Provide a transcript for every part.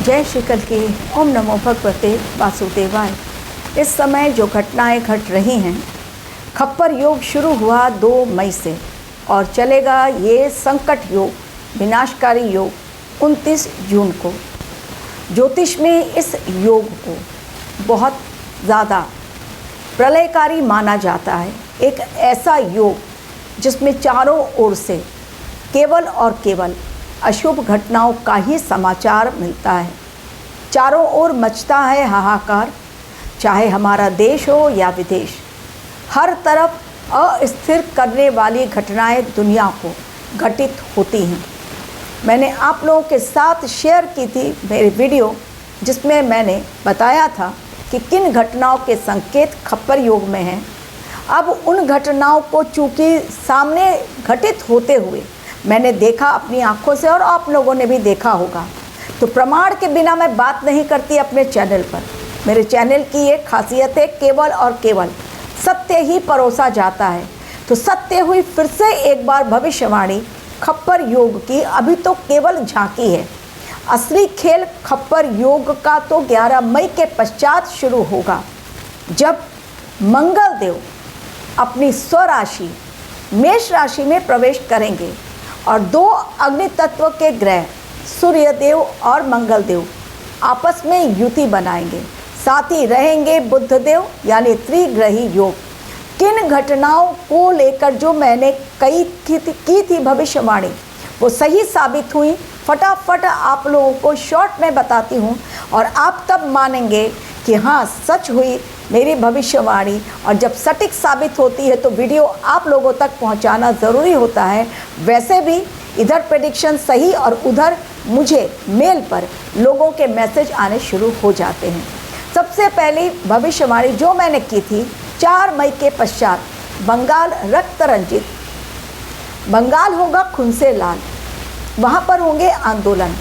जय श्री कल की ओम नमो भगवते वासुदेवाय। इस समय जो घटनाएं घट रही हैं, खप्पर योग शुरू हुआ 2 मई से और चलेगा ये संकट योग, विनाशकारी योग 29 जून को। ज्योतिष में इस योग को बहुत ज़्यादा प्रलयकारी माना जाता है। एक ऐसा योग जिसमें चारों ओर से केवल और केवल अशुभ घटनाओं का ही समाचार मिलता है। चारों ओर मचता है हाहाकार, चाहे हमारा देश हो या विदेश। हर तरफ अस्थिर करने वाली घटनाएं दुनिया को घटित होती हैं। मैंने आप लोगों के साथ शेयर की थी मेरी वीडियो, जिसमें मैंने बताया था कि किन घटनाओं के संकेत खप्पर योग में हैं। अब उन घटनाओं को चूँकि सामने घटित होते हुए मैंने देखा अपनी आँखों से, और आप लोगों ने भी देखा होगा, तो प्रमाण के बिना मैं बात नहीं करती अपने चैनल पर। मेरे चैनल की एक खासियत है, केवल और केवल सत्य ही परोसा जाता है। तो सत्य हुई फिर से एक बार भविष्यवाणी खप्पर योग की। अभी तो केवल झांकी है, असली खेल खप्पर योग का तो 11 मई के पश्चात शुरू होगा, जब मंगल देव अपनी स्वराशि मेष राशि में प्रवेश करेंगे और 2 अग्नि तत्व के ग्रह सूर्यदेव और मंगल देव आपस में युति बनाएंगे। साथ ही रहेंगे बुध देव, यानी त्रिग्रही योग। किन घटनाओं को लेकर जो मैंने की थी भविष्यवाणी, वो सही साबित हुई। फटाफट आप लोगों को शॉर्ट में बताती हूँ और आप तब मानेंगे कि हाँ, सच हुई मेरी भविष्यवाणी। और जब सटीक साबित होती है तो वीडियो आप लोगों तक पहुंचाना ज़रूरी होता है। वैसे भी इधर प्रेडिक्शन सही और उधर मुझे मेल पर लोगों के मैसेज आने शुरू हो जाते हैं। सबसे पहली भविष्यवाणी जो मैंने की थी 4 मई के पश्चात, बंगाल रक्त रंजित, बंगाल होगा खून से लाल, वहाँ पर होंगे आंदोलन,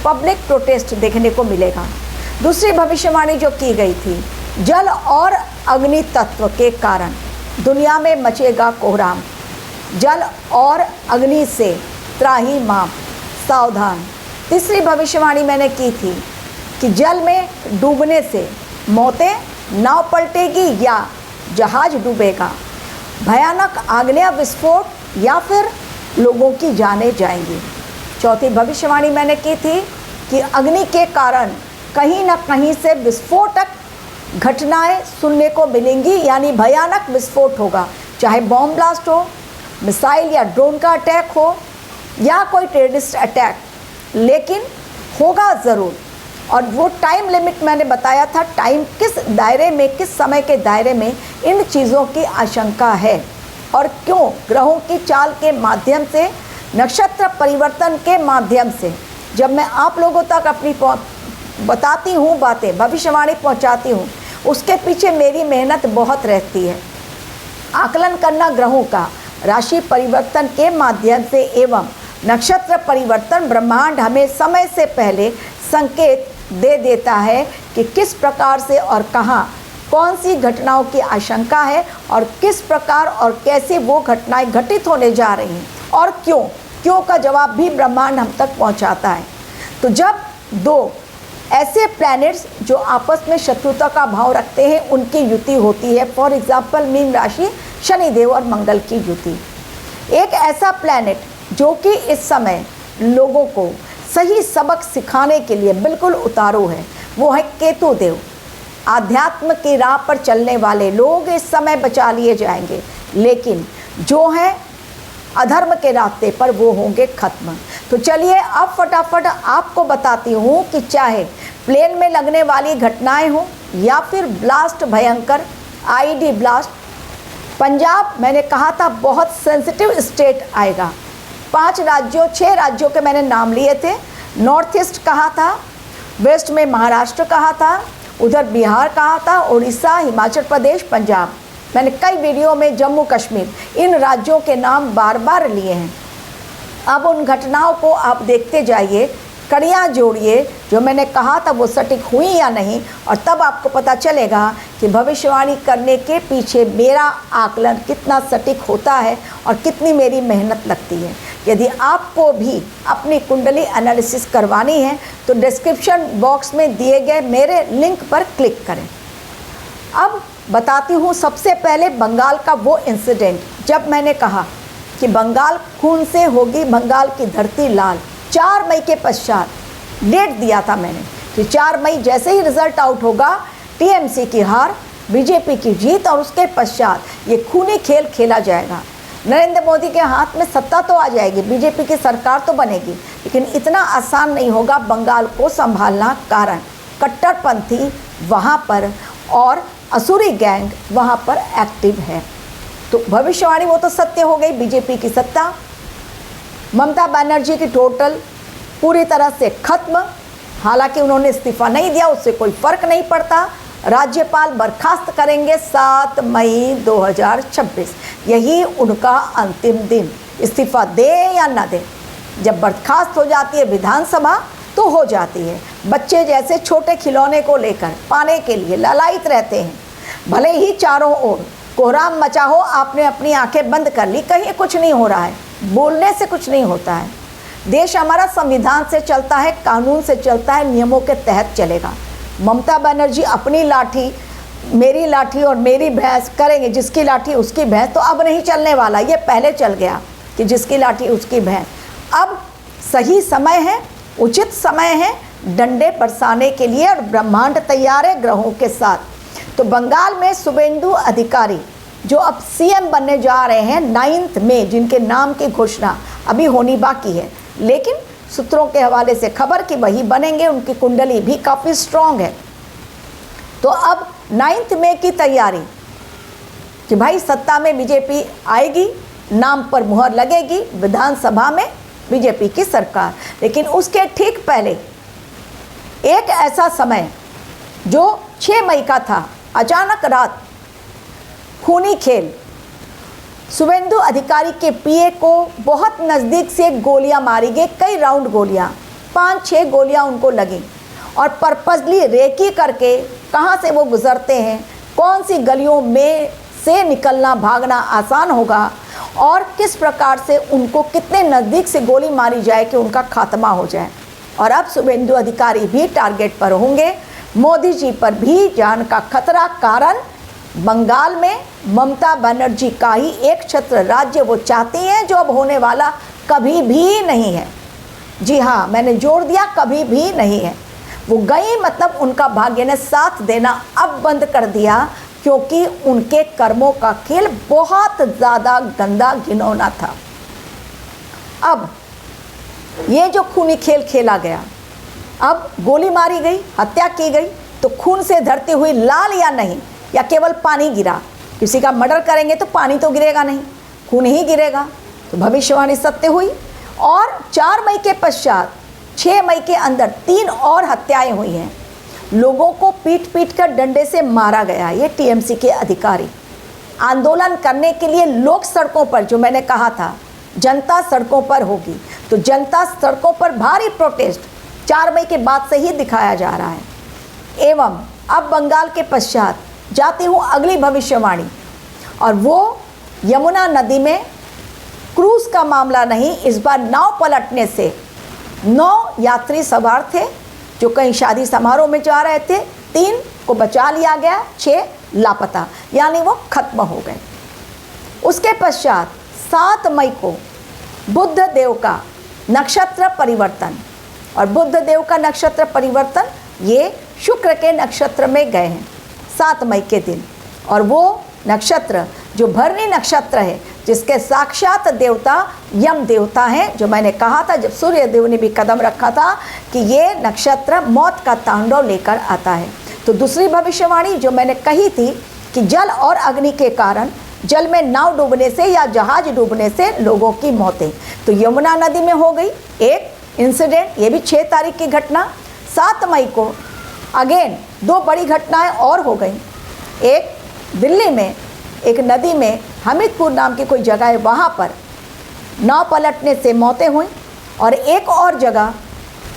पब्लिक प्रोटेस्ट देखने को मिलेगा। दूसरी भविष्यवाणी जो की गई थी, जल और अग्नि तत्व के कारण दुनिया में मचेगा कोहराम। जल और अग्नि से त्राही माम, सावधान। तीसरी भविष्यवाणी मैंने की थी कि जल में डूबने से मौतें, नाव पलटेगी या जहाज डूबेगा, भयानक आग्नेय विस्फोट या फिर लोगों की जानें जाएंगी। चौथी भविष्यवाणी मैंने की थी कि अग्नि के कारण कहीं न कहीं से विस्फोटक घटनाएं सुनने को मिलेंगी, यानी भयानक विस्फोट होगा, चाहे बॉम्ब ब्लास्ट हो, मिसाइल या ड्रोन का अटैक हो या कोई टेररिस्ट अटैक, लेकिन होगा ज़रूर। और वो टाइम लिमिट मैंने बताया था, टाइम किस दायरे में, किस समय के दायरे में इन चीज़ों की आशंका है और क्यों। ग्रहों की चाल के माध्यम से, नक्षत्र परिवर्तन के माध्यम से जब मैं आप लोगों तक अपनी बताती हूँ बातें, भविष्यवाणी पहुँचाती हूँ, उसके पीछे मेरी मेहनत बहुत रहती है। आकलन करना ग्रहों का, राशि परिवर्तन के माध्यम से एवं नक्षत्र परिवर्तन, ब्रह्मांड हमें समय से पहले संकेत दे देता है कि किस प्रकार से और कहाँ कौन सी घटनाओं की आशंका है और किस प्रकार और कैसे वो घटनाएं घटित होने जा रही हैं और क्यों का जवाब भी ब्रह्मांड हम तक पहुंचाता है। तो जब 2 ऐसे प्लैनेट्स जो आपस में शत्रुता का भाव रखते हैं उनकी युति होती है, फॉर एग्जाम्पल मीन राशि शनिदेव और मंगल की युति। एक ऐसा प्लैनेट जो कि इस समय लोगों को सही सबक सिखाने के लिए बिल्कुल उतारू है, वो है केतु देव। आध्यात्म की राह पर चलने वाले लोग इस समय बचा लिए जाएंगे, लेकिन जो हैं अधर्म के रास्ते पर वो होंगे खत्म। तो चलिए अब फटाफट आपको बताती हूँ कि चाहे प्लेन में लगने वाली घटनाएं हो या फिर ब्लास्ट, भयंकर आईडी ब्लास्ट। पंजाब मैंने कहा था बहुत सेंसिटिव स्टेट आएगा। 5 राज्यों 6 राज्यों के मैंने नाम लिए थे। नॉर्थ ईस्ट कहा था, वेस्ट में महाराष्ट्र कहा था, उधर बिहार कहा था, उड़ीसा, हिमाचल प्रदेश, पंजाब। मैंने कई वीडियो में जम्मू कश्मीर, इन राज्यों के नाम बार बार लिए हैं। अब उन घटनाओं को आप देखते जाइए, कड़ियाँ जोड़िए, जो मैंने कहा था वो सटीक हुई या नहीं, और तब आपको पता चलेगा कि भविष्यवाणी करने के पीछे मेरा आकलन कितना सटीक होता है और कितनी मेरी मेहनत लगती है। यदि आपको भी अपनी कुंडली एनालिसिस करवानी है तो डिस्क्रिप्शन बॉक्स में दिए गए मेरे लिंक पर क्लिक करें। अब बताती हूँ सबसे पहले बंगाल का वो इंसिडेंट जब मैंने कहा कि बंगाल खून से होगी बंगाल की धरती लाल। 4 मई के पश्चात डेट दिया था मैंने कि 4 मई जैसे ही रिजल्ट आउट होगा, टीएमसी की हार, बीजेपी की जीत और उसके पश्चात ये खूनी खेल खेला जाएगा। नरेंद्र मोदी के हाथ में सत्ता तो आ जाएगी, बीजेपी की सरकार तो बनेगी, लेकिन इतना आसान नहीं होगा बंगाल को संभालना। कारण कट्टरपंथी वहाँ पर और असुरी गैंग वहाँ पर एक्टिव है। तो भविष्यवाणी वो तो सत्य हो गई, बीजेपी की सत्ता, ममता बनर्जी की टोटल पूरी तरह से खत्म। हालांकि उन्होंने इस्तीफा नहीं दिया, उससे कोई फर्क नहीं पड़ता। राज्यपाल बर्खास्त करेंगे 7 मई 2026, यही उनका अंतिम दिन। इस्तीफा दे या ना दे, जब बर्खास्त हो जाती है विधानसभा तो हो जाती है। बच्चे जैसे छोटे खिलौने को लेकर पाने के लिए ललायित रहते हैं। भले ही चारों ओर कोहराम मचा हो, आपने अपनी आंखें बंद कर ली, कहीं कुछ नहीं हो रहा है, बोलने से कुछ नहीं होता है। देश हमारा संविधान से चलता है, कानून से चलता है, नियमों के तहत चलेगा। ममता बनर्जी अपनी लाठी, मेरी लाठी और मेरी भैंस करेंगे, जिसकी लाठी उसकी भैंस, तो अब नहीं चलने वाला। ये पहले चल गया कि जिसकी लाठी उसकी भैंस। अब सही समय है, उचित समय है डंडे बरसाने के लिए और ब्रह्मांड तैयार है ग्रहों के साथ। तो बंगाल में शुभेंदु अधिकारी जो अब सीएम बनने जा रहे हैं 9 मई, जिनके नाम की घोषणा अभी होनी बाकी है, लेकिन सूत्रों के हवाले से खबर कि वही बनेंगे, उनकी कुंडली भी काफ़ी स्ट्रॉन्ग है। तो अब 9 मई की तैयारी कि भाई सत्ता में बीजेपी आएगी, नाम पर मुहर लगेगी, विधानसभा में बीजेपी की सरकार। लेकिन उसके ठीक पहले एक ऐसा समय जो 6 मई का था, अचानक रात खूनी खेल, शुभेंदु अधिकारी के पीए को बहुत नज़दीक से गोलियां मारी गई, कई राउंड गोलियां, 5-6 गोलियां उनको लगी। और पर्पसली रेकी करके कहां से वो गुजरते हैं, कौन सी गलियों में से निकलना भागना आसान होगा और किस प्रकार से उनको कितने नज़दीक से गोली मारी जाए कि उनका खात्मा हो जाए। और अब शुभेंदु अधिकारी भी टारगेट पर होंगे, मोदी जी पर भी जान का खतरा। कारण बंगाल में ममता बनर्जी का ही एक छत्र राज्य वो चाहती हैं, जो अब होने वाला कभी भी नहीं है। जी हाँ, मैंने जोर दिया, कभी भी नहीं है। वो गई मतलब उनका भाग्य ने साथ देना अब बंद कर दिया, क्योंकि उनके कर्मों का खेल बहुत ज़्यादा गंदा घिनौना था। अब ये जो खूनी खेल खेला गया, अब गोली मारी गई, हत्या की गई, तो खून से धरती हुई लाल या नहीं, या केवल पानी गिरा। किसी का मर्डर करेंगे तो पानी तो गिरेगा नहीं, खून ही गिरेगा। तो भविष्यवाणी सत्य हुई। और 4 मई के पश्चात 6 मई के अंदर 3 और हत्याएं हुई हैं। लोगों को पीट पीट कर डंडे से मारा गया। ये टीएमसी के अधिकारी आंदोलन करने के लिए लोग सड़कों पर, जो मैंने कहा था जनता सड़कों पर होगी, तो जनता सड़कों पर भारी प्रोटेस्ट 4 मई के बाद से ही दिखाया जा रहा है। एवं अब बंगाल के पश्चात जाती हूँ अगली भविष्यवाणी, और वो यमुना नदी में क्रूज़ का मामला नहीं, इस बार नाव पलटने से 9 यात्री सवार थे जो कहीं शादी समारोह में जा रहे थे। 3 को बचा लिया गया, 6 लापता, यानी वो खत्म हो गए। उसके पश्चात 7 मई को बुध देव का नक्षत्र परिवर्तन, और बुध देव का नक्षत्र परिवर्तन ये शुक्र के नक्षत्र में गए हैं 7 मई के दिन। और वो नक्षत्र जो भरणी नक्षत्र है, जिसके साक्षात देवता यम देवता हैं, जो मैंने कहा था जब सूर्य देव ने भी कदम रखा था कि ये नक्षत्र मौत का तांडव लेकर आता है। तो दूसरी भविष्यवाणी जो मैंने कही थी कि जल और अग्नि के कारण जल में नाव डूबने से या जहाज डूबने से लोगों की मौतें, तो यमुना नदी में हो गई एक इंसिडेंट, ये भी 6 तारीख की घटना। 7 मई को अगेन 2 बड़ी घटनाएं और हो गई। एक दिल्ली में एक नदी में हमीदपुर नाम की कोई जगह है, वहाँ पर नाव पलटने से मौतें हुई। और एक और जगह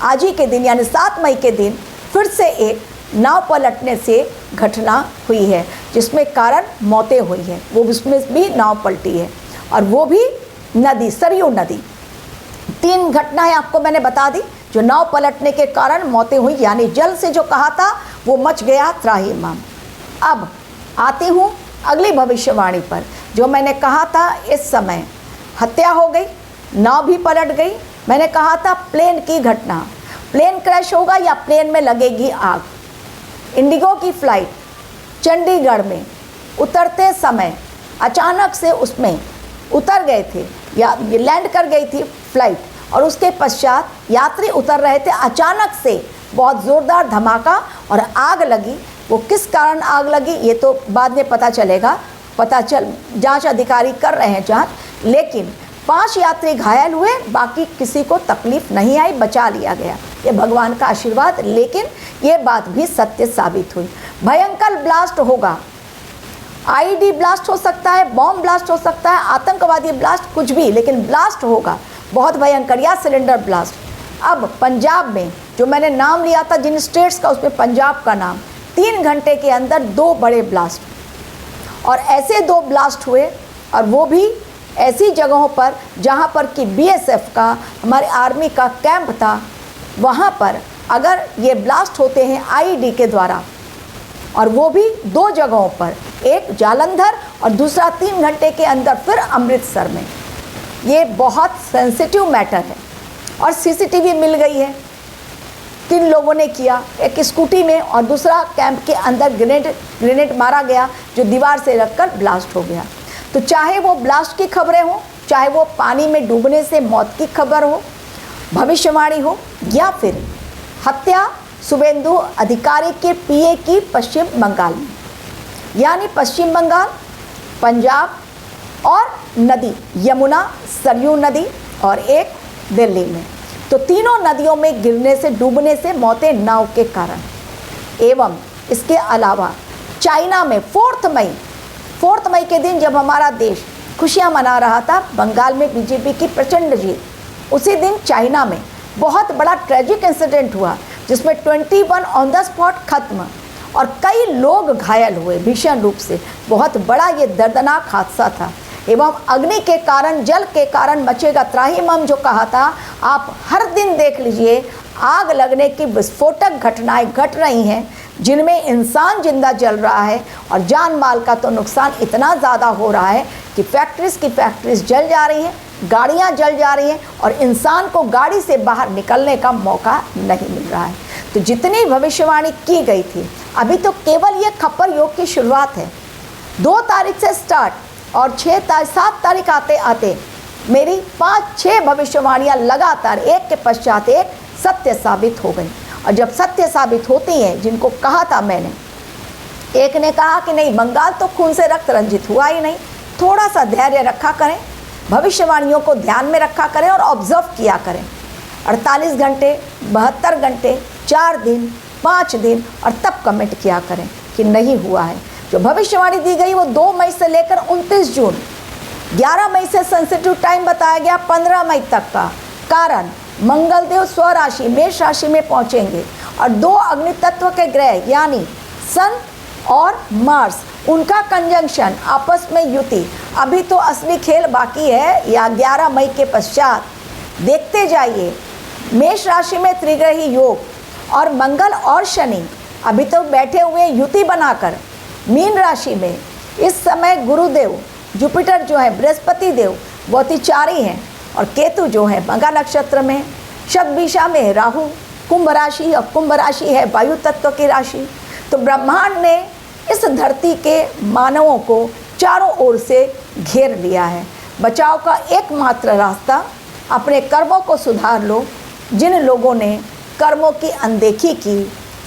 आज ही के दिन यानी 7 मई के दिन फिर से एक नाव पलटने से घटना हुई है, जिसमें कारण मौतें हुई हैं। वो उसमें भी नाव पलटी है, और वो भी नदी सरयू नदी। 3 घटनाएं आपको मैंने बता दी जो नाव पलटने के कारण मौतें हुई, यानी जल से जो कहा था वो मच गया त्राहिमाम। अब आती हूँ अगली भविष्यवाणी पर, जो मैंने कहा था इस समय हत्या हो गई, नाव भी पलट गई। मैंने कहा था प्लेन की घटना, प्लेन क्रैश होगा या प्लेन में लगेगी आग। इंडिगो की फ्लाइट चंडीगढ़ में उतरते समय अचानक से उसमें उतर गए थे या लैंड कर गई थी फ्लाइट, और उसके पश्चात यात्री उतर रहे थे, अचानक से बहुत ज़ोरदार धमाका और आग लगी। वो किस कारण आग लगी ये तो बाद में पता चलेगा, जांच अधिकारी कर रहे हैं जांच, लेकिन 5 यात्री घायल हुए, बाकी किसी को तकलीफ नहीं आई, बचा लिया गया, ये भगवान का आशीर्वाद। लेकिन ये बात भी सत्य साबित हुई। भयंकर ब्लास्ट होगा, आईडी ब्लास्ट हो सकता है, बॉम्ब ब्लास्ट हो सकता है, आतंकवादी ब्लास्ट, कुछ भी, लेकिन ब्लास्ट होगा बहुत भयंकर, या सिलेंडर ब्लास्ट। अब पंजाब में जो मैंने नाम लिया था जिन स्टेट्स का, उसमें पंजाब का नाम, 3 घंटे के अंदर 2 बड़े ब्लास्ट, और ऐसे 2 ब्लास्ट हुए, और वो भी ऐसी जगहों पर जहाँ पर कि बीएसएफ का, हमारे आर्मी का कैंप था, वहाँ पर अगर ये ब्लास्ट होते हैं आईडी के द्वारा, और वो भी 2 जगहों पर, एक जालंधर और दूसरा 3 घंटे के अंदर फिर अमृतसर में। ये बहुत सेंसिटिव मैटर है, और सीसीटीवी मिल गई है किन लोगों ने किया, एक स्कूटी में, और दूसरा कैंप के अंदर ग्रेनेड मारा गया जो दीवार से रखकर ब्लास्ट हो गया। तो चाहे वो ब्लास्ट की खबरें हो, चाहे वो पानी में डूबने से मौत की खबर हो, भविष्यवाणी हो, या फिर हत्या शुभेंदु अधिकारी के पीए की पश्चिम बंगाल में, यानी पश्चिम बंगाल, पंजाब और नदी यमुना सरयू नदी, और एक दिल्ली में, तो तीनों नदियों में गिरने से, डूबने से मौतें नाव के कारण। एवं इसके अलावा चाइना में 4 मई के दिन जब हमारा देश खुशियां मना रहा था, बंगाल में बीजेपी की प्रचंड जीत, उसी दिन चाइना में बहुत बड़ा ट्रेजिक इंसिडेंट हुआ जिसमें 21 ऑन द स्पॉट खत्म और कई लोग घायल हुए भीषण रूप से। बहुत बड़ा ये दर्दनाक हादसा था। एवं अग्नि के कारण, जल के कारण मचेगा त्राहिमाम जो कहा था, आप हर दिन देख लीजिए आग लगने की विस्फोटक घटनाएं घट रही हैं जिनमें इंसान जिंदा जल रहा है, और जान माल का तो नुकसान इतना ज़्यादा हो रहा है कि फैक्ट्रीज जल जा रही हैं, गाड़ियां जल जा रही हैं, और इंसान को गाड़ी से बाहर निकलने का मौका नहीं मिल रहा है। तो जितनी भविष्यवाणी की गई थी, अभी तो केवल ये खप्पर योग की शुरुआत है। 2 तारीख से स्टार्ट, और 7 तारीख आते आते मेरी 5-6 भविष्यवाणियाँ लगातार एक के पश्चात एक सत्य साबित हो गई। और जब सत्य साबित होती हैं, जिनको कहा था मैंने, एक ने कहा कि नहीं बंगाल तो खून से रक्त रंजित हुआ ही नहीं, थोड़ा सा धैर्य रखा करें, भविष्यवाणियों को ध्यान में रखा करें और ऑब्जर्व किया करें। 48 घंटे, 72 घंटे, 4 दिन, 5 दिन, और तब कमेंट किया करें कि नहीं हुआ है। जो भविष्यवाणी दी गई वो 2 मई से लेकर 29 जून, 11 मई से सेंसिटिव टाइम बताया गया 15 मई तक का। कारण मंगलदेव स्वराशि मेष राशि में पहुंचेंगे, और 2 अग्नि तत्व के ग्रह यानी सन और मार्स, उनका कंजंक्शन, आपस में युति। अभी तो असली खेल बाकी है, या 11 मई के पश्चात देखते जाइए। मेष राशि में त्रिग्रही योग, और मंगल और शनि अभी तो बैठे हुए युति बनाकर मीन राशि में। इस समय गुरुदेव जुपिटर जो है, बृहस्पति देव वो अतिचारी हैं, और केतु जो है मघा नक्षत्र में, शतभिषा में राहु, कुंभ राशि, और कुंभ राशि है वायु तत्व की राशि। तो ब्रह्मांड ने इस धरती के मानवों को चारों ओर से घेर लिया है। बचाव का एकमात्र रास्ता, अपने कर्मों को सुधार लो। जिन लोगों ने कर्मों की अनदेखी की,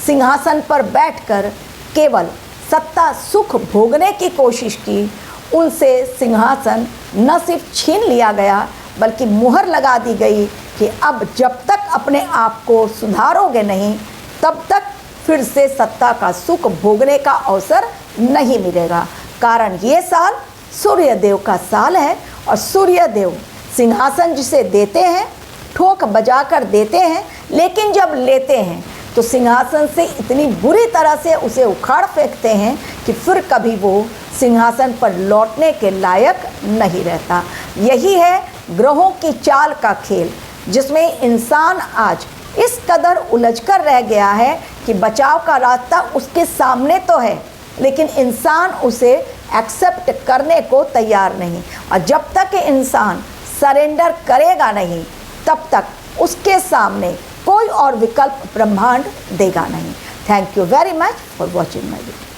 सिंहासन पर बैठकर केवल सत्ता सुख भोगने की कोशिश की, उनसे सिंहासन न सिर्फ छीन लिया गया बल्कि मुहर लगा दी गई कि अब जब तक अपने आप को सुधारोगे नहीं, तब तक फिर से सत्ता का सुख भोगने का अवसर नहीं मिलेगा। कारण ये साल सूर्य देव का साल है, और सूर्य देव सिंहासन जिसे देते हैं ठोक बजा कर देते हैं, लेकिन जब लेते हैं तो सिंहासन से इतनी बुरी तरह से उसे उखाड़ फेंकते हैं कि फिर कभी वो सिंहासन पर लौटने के लायक नहीं रहता। यही है ग्रहों की चाल का खेल। जिसमें इंसान आज इस कदर उलझकर रह गया है कि बचाव का रास्ता उसके सामने तो है, लेकिन इंसान उसे एक्सेप्ट करने को तैयार नहीं। और जब तक इंसान सरेंडर करेगा नहीं, तब तक उसके सामने कोई और विकल्प ब्रह्मांड देगा नहीं। Thank you very much for watching my video.